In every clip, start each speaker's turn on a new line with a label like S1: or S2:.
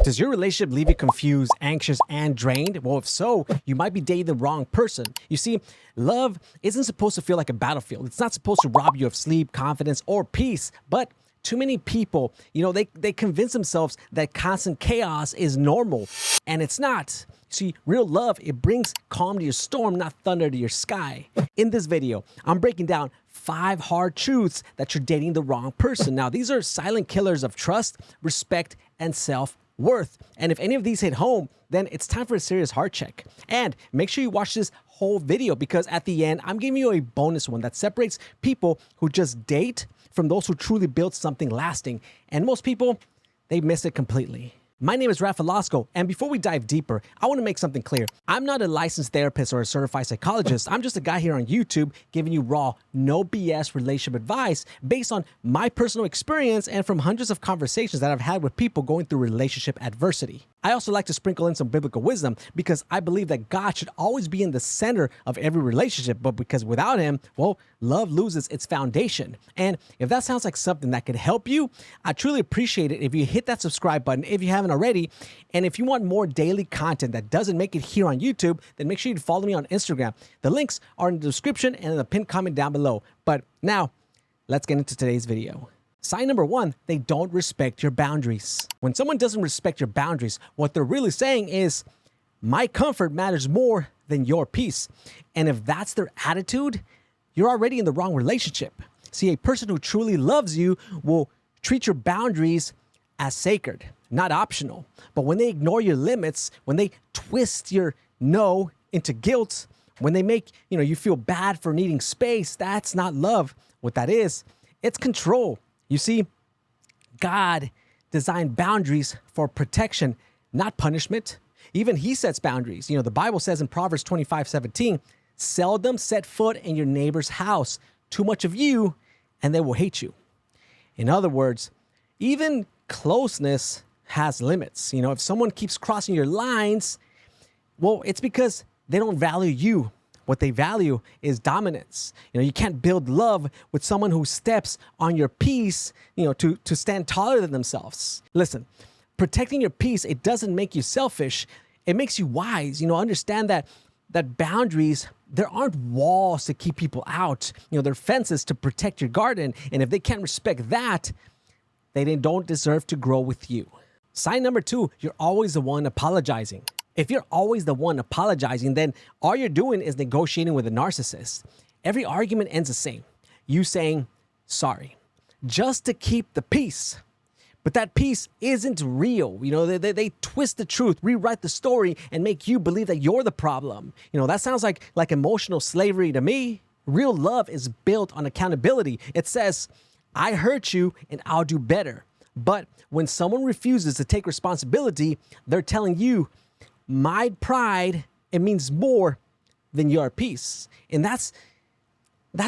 S1: Does your relationship leave you confused, anxious, and drained? Well, if so, you might be dating the wrong person. You see, love isn't supposed to feel like a battlefield. It's not supposed to rob you of sleep, confidence, or peace. But too many people, they convince themselves that constant chaos is normal, and it's not. See, real love, it brings calm to your storm, not thunder to your sky. In this video, I'm breaking down 5 hard truths that you're dating the wrong person. Now, these are silent killers of trust, respect, and self-worth. And if any of these hit home, then it's time for a serious heart check. And make sure you watch this whole video, because at the end, I'm giving you a bonus one that separates people who just date from those who truly build something lasting. And most people, they miss it completely. My name is Rafa Lasco, and before we dive deeper, I want to make something clear. I'm not a licensed therapist or a certified psychologist. I'm just a guy here on YouTube giving you raw, no BS relationship advice based on my personal experience and from hundreds of conversations that I've had with people going through relationship adversity. I also like to sprinkle in some biblical wisdom because I believe that God should always be in the center of every relationship, but because without him, well, love loses its foundation. And if that sounds like something that could help you, I truly appreciate it if you hit that subscribe button if you haven't already. And if you want more daily content that doesn't make it here on YouTube, then make sure you follow me on Instagram. The links are in the description and in the pinned comment down below. But now, let's get into today's video. Sign number 1, they don't respect your boundaries. When someone doesn't respect your boundaries, what they're really saying is, my comfort matters more than your peace. And if that's their attitude, you're already in the wrong relationship. See, a person who truly loves you will treat your boundaries as sacred, not optional. But when they ignore your limits, when they twist your no into guilt, when they make you feel bad for needing space, that's not love. What that is, it's control. You see, God designed boundaries for protection, not punishment. Even he sets boundaries. The Bible says in Proverbs 25:17, seldom set foot in your neighbor's house. Too much of you, and they will hate you. In other words, even closeness has limits. If someone keeps crossing your lines, well, it's because they don't value you. What they value is dominance. You can't build love with someone who steps on your peace, to stand taller than themselves. Listen, protecting your peace, it doesn't make you selfish. It makes you wise. Understand that boundaries, there aren't walls to keep people out. They're fences to protect your garden. And if they can't respect that, they don't deserve to grow with you. Sign number 2, you're always the one apologizing. If you're always the one apologizing, then all you're doing is negotiating with a narcissist. Every argument ends the same. You saying sorry, just to keep the peace. But that peace isn't real. They twist the truth, rewrite the story, and make you believe that you're the problem. That sounds like emotional slavery to me. Real love is built on accountability. It says, I hurt you and I'll do better. But when someone refuses to take responsibility, they're telling you, my pride, it means more than your peace. And that's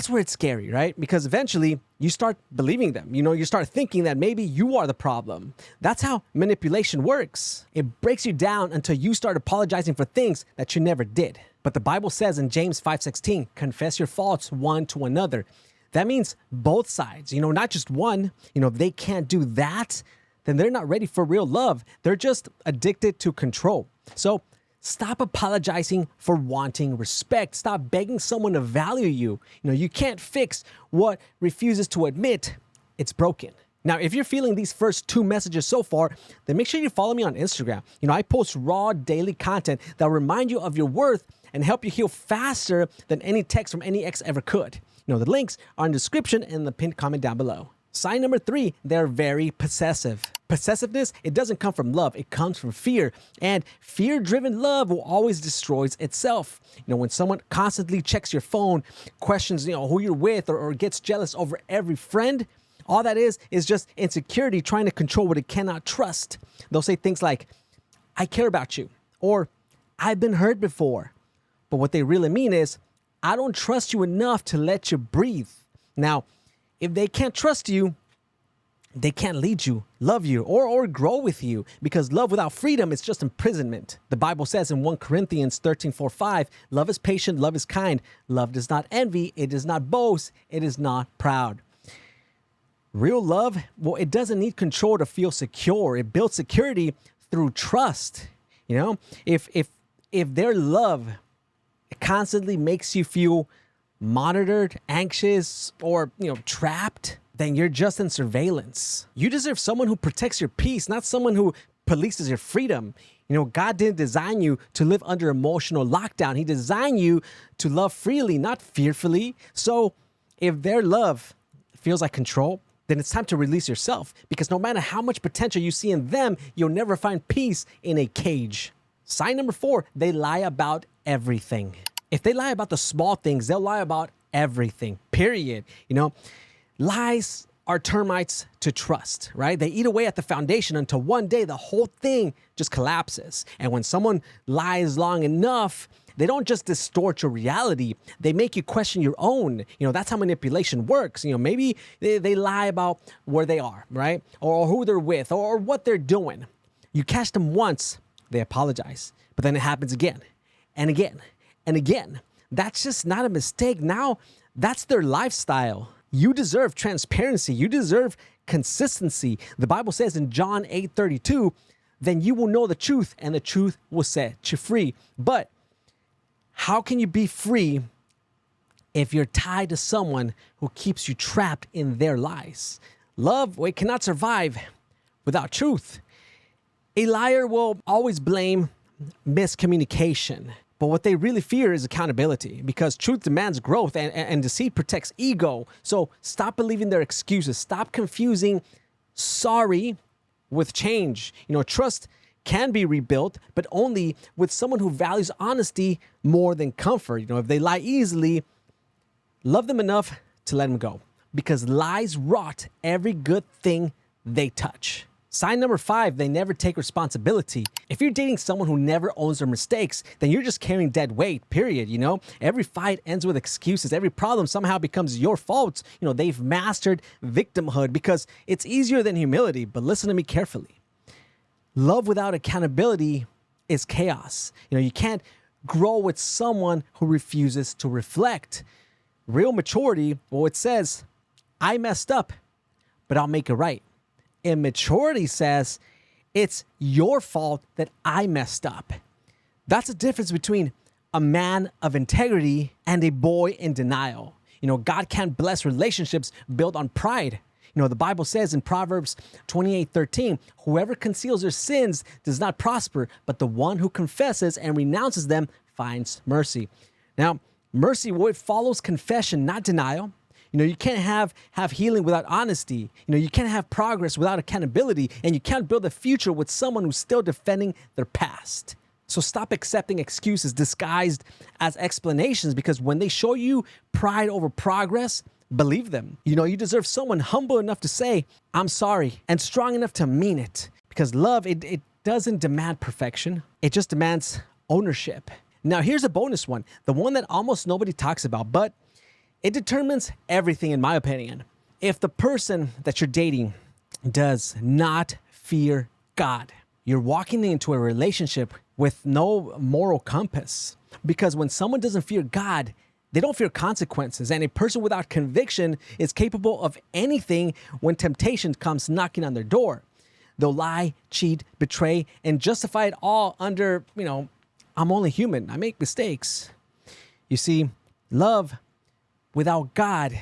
S1: where it's scary, right? Because eventually you start believing them. You start thinking that maybe you are the problem. That's how manipulation works. It breaks you down until you start apologizing for things that you never did. But the Bible says in James 5:16, confess your faults one to another. That means both sides, not just one. If they can't do that, then they're not ready for real love. They're just addicted to control. So stop apologizing for wanting respect. Stop begging someone to value you. You can't fix what refuses to admit it's broken. Now, if you're feeling these first 2 messages so far, then make sure you follow me on Instagram. I post raw daily content that will remind you of your worth and help you heal faster than any text from any ex ever could. The links are in the description and the pinned comment down below. Sign number 3, they're very possessive. Possessiveness, it doesn't come from love, it comes from fear. And fear-driven love will always destroy itself. When someone constantly checks your phone, questions, who you're with, or gets jealous over every friend, all that is just insecurity trying to control what it cannot trust. They'll say things like, I care about you, or I've been hurt before. But what they really mean is, I don't trust you enough to let you breathe. Now, if they can't trust you, they can't lead you, love you, or grow with you, because love without freedom is just imprisonment. The Bible says in 1 Corinthians 13:4-5, love is patient, love is kind, love does not envy, it does not boast, it is not proud. Real love, well, it doesn't need control to feel secure. It builds security through trust. You know, if their love constantly makes you feel monitored, anxious, or, trapped, then you're just in surveillance. You deserve someone who protects your peace, not someone who polices your freedom. God didn't design you to live under emotional lockdown. He designed you to love freely, not fearfully. So if their love feels like control, then it's time to release yourself, because no matter how much potential you see in them, you'll never find peace in a cage. Sign number 4, they lie about everything. If they lie about the small things, they'll lie about everything, period. Lies are termites to trust, right? They eat away at the foundation until one day the whole thing just collapses. And when someone lies long enough, they don't just distort your reality, they make you question your own. That's how manipulation works. Maybe they lie about where they are, right? Or who they're with, or what they're doing. You catch them once, they apologize, but then it happens again and again and again. That's just not a mistake. Now, that's their lifestyle. You deserve transparency. You deserve consistency. The Bible says in John 8:32, then you will know the truth, and the truth will set you free. But how can you be free if you're tied to someone who keeps you trapped in their lies? Love, it cannot survive without truth. A liar will always blame miscommunication. But what they really fear is accountability, because truth demands growth and deceit protects ego. So stop believing their excuses. Stop confusing sorry with change. Trust can be rebuilt, but only with someone who values honesty more than comfort. If they lie easily, love them enough to let them go, because lies rot every good thing they touch. Sign number 5, they never take responsibility. If you're dating someone who never owns their mistakes, then you're just carrying dead weight, period. Every fight ends with excuses. Every problem somehow becomes your fault. They've mastered victimhood because it's easier than humility. But listen to me carefully. Love without accountability is chaos. You can't grow with someone who refuses to reflect. Real maturity, well, it says, I messed up, but I'll make it right. Immaturity says, it's your fault that I messed up. That's the difference between a man of integrity and a boy in denial. God can't bless relationships built on pride. The Bible says in Proverbs 28:13, whoever conceals their sins does not prosper, but the one who confesses and renounces them finds mercy. Now, mercy, it follows confession, not denial. You can't have healing without honesty. You can't have progress without accountability, and you can't build a future with someone who's still defending their past. So stop accepting excuses disguised as explanations, because when they show you pride over progress, believe them. You deserve someone humble enough to say, I'm sorry, and strong enough to mean it, because love, it doesn't demand perfection. It just demands ownership. Now, here's a bonus one, the one that almost nobody talks about, but it determines everything, in my opinion. If the person that you're dating does not fear God, you're walking into a relationship with no moral compass. Because when someone doesn't fear God, they don't fear consequences. And a person without conviction is capable of anything when temptation comes knocking on their door. They'll lie, cheat, betray, and justify it all under, I'm only human. I make mistakes. You see, love without God,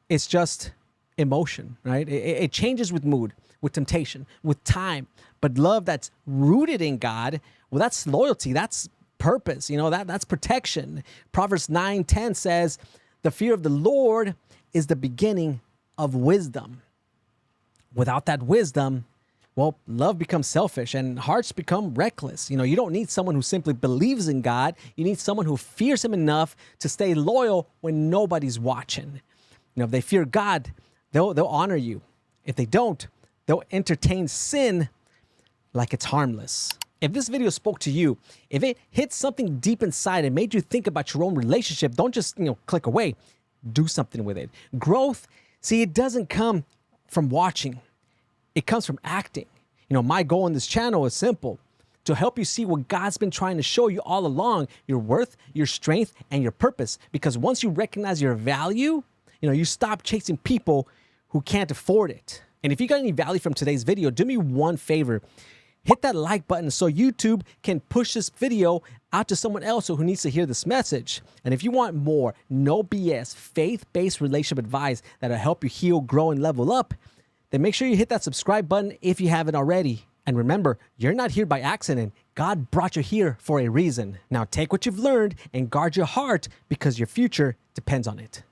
S1: it's just emotion, right? It changes with mood, with temptation, with time. But love that's rooted in God, well, that's loyalty, that's purpose, that's protection. Proverbs 9:10 says, the fear of the Lord is the beginning of wisdom. Without that wisdom, well, love becomes selfish and hearts become reckless. You don't need someone who simply believes in God. You need someone who fears him enough to stay loyal when nobody's watching. If they fear God, they'll honor you. If they don't, they'll entertain sin like it's harmless. If this video spoke to you, if it hit something deep inside and made you think about your own relationship, don't just, click away. Do something with it. Growth, see, it doesn't come from watching. It comes from acting. My goal on this channel is simple: to help you see what God's been trying to show you all along, your worth, your strength, and your purpose. Because once you recognize your value, you stop chasing people who can't afford it. And if you got any value from today's video, do me one favor. hit that like button so YouTube can push this video out to someone else who needs to hear this message. And if you want more no BS faith-based relationship advice that'll help you heal, grow, and level up, then make sure you hit that subscribe button if you haven't already. And remember, you're not here by accident. God brought you here for a reason. Now take what you've learned and guard your heart because your future depends on it.